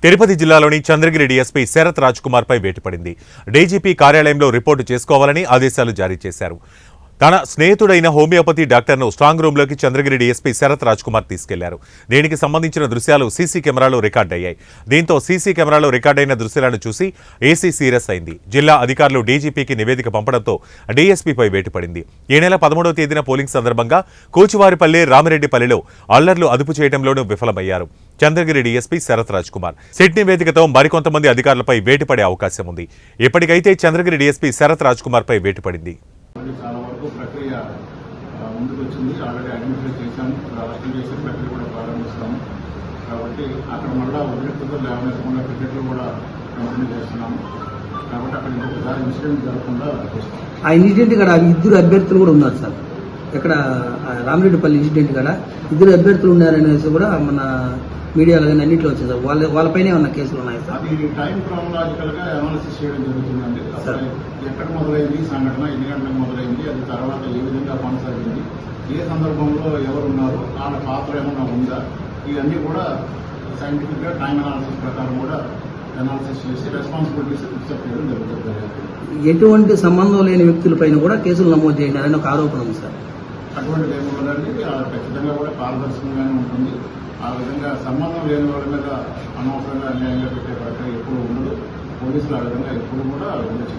తిరుపతి జిల్లాలోని చంద్రగిరి డీఎస్పీ శరత్ రాజ్ కుమార్ పై వేటు పడింది. డీజీపీ కార్యాలయంలో రిపోర్టు చేసుకోవాలని ఆదేశాలు జారీ చేశారు. తన స్నేహితుడైన హోమియోపతి డాక్టర్ను స్ట్రాంగ్ రూమ్లోకి చంద్రగిరి డీఎస్పీ శరత్ రాజ్ కుమార్ తీసుకెళ్లారు. దీనికి సంబంధించిన దృశ్యాలు సీసీ కెమెరాలో రికార్డయ్యాయి. దీంతో సీసీ కెమెరాలో రికార్డైన దృశ్యాలను చూసి ఏసీ సీరియస్ అయింది. జిల్లా అధికారులు డీజీపీకి నివేదిక పంపడంతో డీఎస్పీపై వేటు పడింది. ఈ నెల 11వ తేదీన పోలింగ్ సందర్భంగా కూచువారిపల్లి రామిరెడ్డిపల్లిలో అల్లర్లు అదుపు చేయడంలోనూ విఫలమయ్యారు చంద్రగిరి డీఎస్పీ శరత్ రాజ్ కుమార్. సిట్ నివేదికతో మరికొంతమంది అధికారులపై వేటు పడే అవకాశం ఉంది. ఇప్పటికైతే చంద్రగిరి డీఎస్పీ శరత్ రాజ్ కుమార్ పై వేటు పడింది. చాలా వరకు ప్రక్రియ ముందుకు వచ్చింది. ఆల్రెడీ ఐడెంటిఫై చేశాము, అరెస్టులు చేసి ప్రక్రియ కూడా ప్రారంభిస్తాము. కాబట్టి అక్కడ మళ్ళా ఉద్రిక్తతలు లేవనెత్తకుండా క్రికెట్లు కూడా కంటిన్యూ చేస్తున్నాము. కాబట్టి అక్కడ ఇంకొకసారి ఇన్సిడెంట్ జరగకుండా చూస్తాం. ఆ ఇన్సిడెంట్ కూడా ఇద్దరు అభ్యర్థులు కూడా ఉన్నారు సార్. ఇక్కడ రామిరెడ్డిపల్లి ఇన్సిడెంట్ కూడా ఇద్దరు అభ్యర్థులు ఉన్నారనేసి కూడా మన మీడియాలో కానీ అన్నింటిలో వచ్చింది సార్. వాళ్ళపైనే ఉన్న కేసులు ఉన్నాయి సార్. అది టైం క్రోనలాజికల్ గా అనాలిసిస్ చేయడం జరుగుతుందండి. అసలు ఎక్కడ మొదలైంది సంఘటన, ఎన్ని గంటలకు మొదలైంది, అది తర్వాత ఏ విధంగా కొనసాగింది, ఏ సందర్భంలో ఎవరున్నారు, వాళ్ళ పాత్ర ఏమన్నా ఉందా, ఇవన్నీ కూడా సైంటిఫిక్ గా టైం అనాలిసిస్ ప్రకారం కూడా అనాలిసిస్ చేసి రెస్పాన్సిబిలిటీస్ ఫిక్సప్ చేయడం జరుగుతుంది. ఎటువంటి సంబంధం లేని వ్యక్తులపైన కూడా కేసులు నమోదు చేయాలని ఒక ఆరోపణ ఉంది సార్. అటువంటిది ఏముండదండి. ఖచ్చితంగా కూడా పారదర్శకంగానే ఉంటుంది. ఆ విధంగా సంబంధం లేని వాళ్ళ మీద అనవసరంగా అన్యాయంగా పెట్టే ప్రక్రియ ఎప్పుడు ఉండదు. పోలీసులు ఆ విధంగా ఎప్పుడు కూడా ఉండదు.